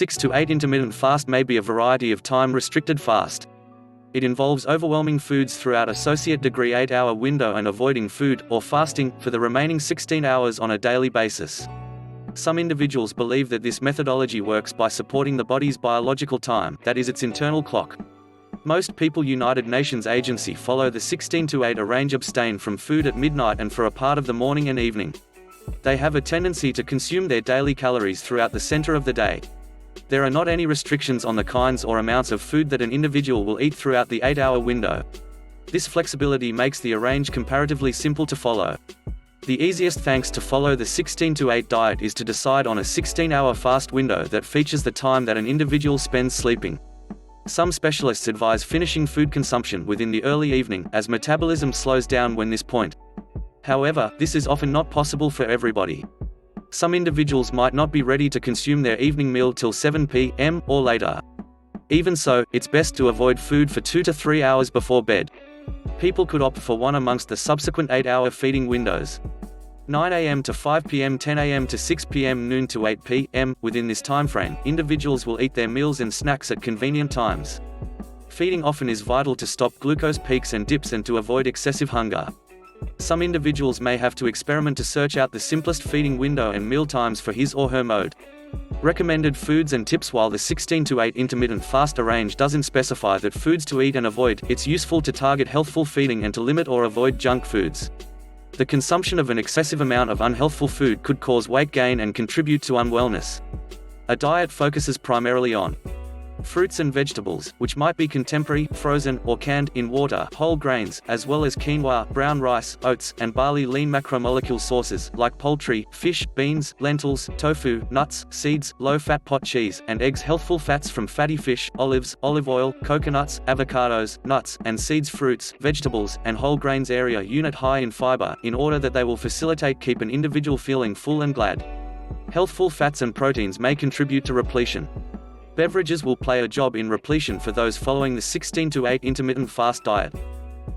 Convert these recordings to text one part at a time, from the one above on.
6 to 8 intermittent fast may be a variety of time-restricted fast. It involves overwhelming foods throughout associate degree 8-hour window and avoiding food, or fasting, for the remaining 16 hours on a daily basis. Some individuals believe that this methodology works by supporting the body's biological time, that is its internal clock. Most people United Nations Agency follow the 16 to 8 range, abstain from food at midnight and for a part of the morning and evening. They have a tendency to consume their daily calories throughout the center of the day. There are not any restrictions on the kinds or amounts of food that an individual will eat throughout the 8-hour window. This flexibility makes the arrange comparatively simple to follow. The easiest thanks to follow the 16 to 8 diet is to decide on a 16-hour fast window that features the time that an individual spends sleeping. Some specialists advise finishing food consumption within the early evening, as metabolism slows down when this point. However, this is often not possible for everybody. Some individuals might not be ready to consume their evening meal till 7 p.m. or later. Even so, it's best to avoid food for 2 to 3 hours before bed. People could opt for one amongst the subsequent 8-hour feeding windows. 9 a.m. to 5 p.m., 10 a.m. to 6 p.m., noon to 8 p.m. Within this timeframe, individuals will eat their meals and snacks at convenient times. Feeding often is vital to stop glucose peaks and dips and to avoid excessive hunger. Some individuals may have to experiment to search out the simplest feeding window and meal times for his or her mode. Recommended foods and tips. While the 16 to 8 intermittent fast range doesn't specify that foods to eat and avoid, it's useful to target healthful feeding and to limit or avoid junk foods. The consumption of an excessive amount of unhealthful food could cause weight gain and contribute to unwellness. A diet focuses primarily on fruits and vegetables, which might be contemporary, frozen, or canned, in water, whole grains, as well as quinoa, brown rice, oats, and barley. Lean macromolecule sources, like poultry, fish, beans, lentils, tofu, nuts, seeds, low-fat pot cheese, and eggs. Healthful fats from fatty fish, olives, olive oil, coconuts, avocados, nuts, and seeds. Fruits, vegetables, and whole grains. Area unit high in fiber, in order that they will facilitate keep an individual feeling full and glad. Healthful fats and proteins may contribute to repletion. Beverages will play a job in repletion for those following the 16 to 8 intermittent fast diet.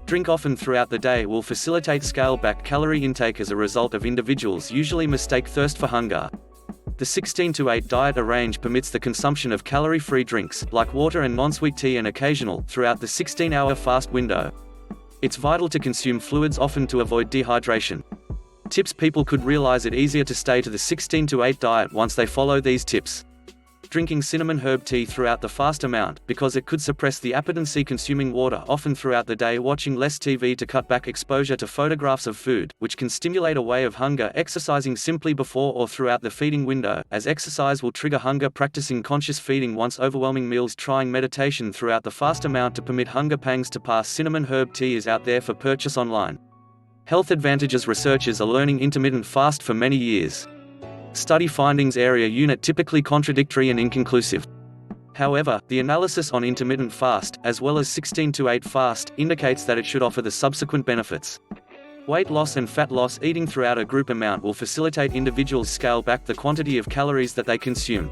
Drink often throughout the day will facilitate scale-back calorie intake. As a result of individuals usually mistake thirst for hunger. The 16 to 8 diet range permits the consumption of calorie-free drinks, like water and non-sweet tea, and occasional, throughout the 16-hour fast window. It's vital to consume fluids often to avoid dehydration. Tips. People could realize it easier to stay to the 16 to 8 diet once they follow these tips. Drinking cinnamon herb tea throughout the fast amount, because it could suppress the appetite. Consuming water often throughout the day. Watching less TV to cut back exposure to photographs of food, which can stimulate a way of hunger. Exercising simply before or throughout the feeding window, as exercise will trigger hunger. Practicing conscious feeding once overwhelming meals. Trying meditation throughout the fast amount to permit hunger pangs to pass. Cinnamon herb tea is out there for purchase online. Health advantages. Researchers are learning intermittent fast for many years. Study findings. Area unit typically contradictory and inconclusive. However, the analysis on intermittent fast, as well as 16 to 8 fast, indicates that it should offer the subsequent benefits. Weight loss and fat loss. Eating throughout a group amount will facilitate individuals scale back the quantity of calories that they consume.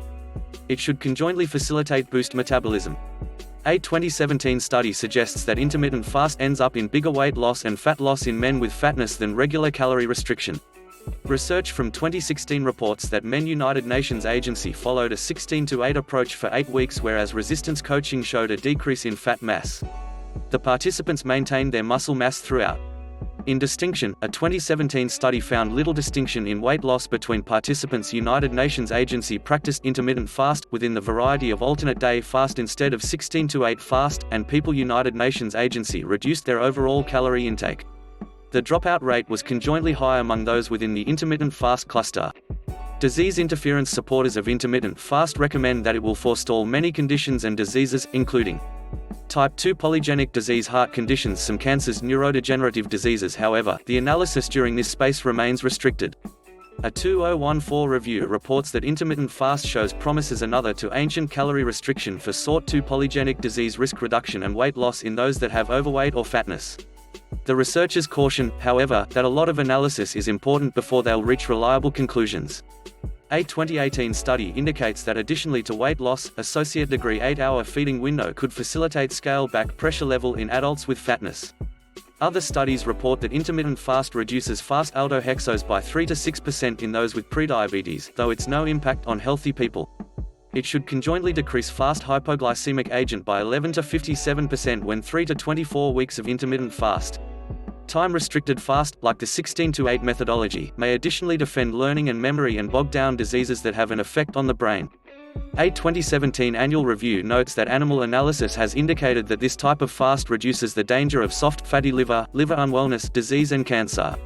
It should conjointly facilitate boost metabolism. A 2017 study suggests that intermittent fast ends up in bigger weight loss and fat loss in men with fatness than regular calorie restriction. Research from 2016 reports that men United Nations Agency followed a 16 to 8 approach for 8 weeks, whereas resistance coaching showed a decrease in fat mass. The participants maintained their muscle mass throughout. In distinction, a 2017 study found little distinction in weight loss between participants. United Nations Agency practiced intermittent fast, within the variety of alternate day fast instead of 16 to 8 fast, and people United Nations Agency reduced their overall calorie intake. The dropout rate was conjointly high among those within the intermittent fast cluster. Disease interference. Supporters of intermittent fast recommend that it will forestall many conditions and diseases, including type 2 polygenic disease, heart conditions, some cancers, neurodegenerative diseases. However, the analysis during this space remains restricted. A 2014 review reports that intermittent fast shows promise as another to ancient calorie restriction for sort 2 polygenic disease risk reduction and weight loss in those that have overweight or fatness. The researchers caution, however, that a lot of analysis is important before they'll reach reliable conclusions. A 2018 study indicates that additionally to weight loss, associate degree 8-hour feeding window could facilitate scale-back pressure level in adults with fatness. Other studies report that intermittent fast reduces fast aldohexose by 3 to 6% in those with prediabetes, though it's no impact on healthy people. It should conjointly decrease fast hypoglycemic agent by 11 to 57% when 3 to 24 weeks of intermittent fast. Time-restricted fast, like the 16-to-8 methodology, may additionally defend learning and memory and bog down diseases that have an effect on the brain. A 2017 annual review notes that animal analysis has indicated that this type of fast reduces the danger of soft fatty liver, liver unwellness, disease and cancer.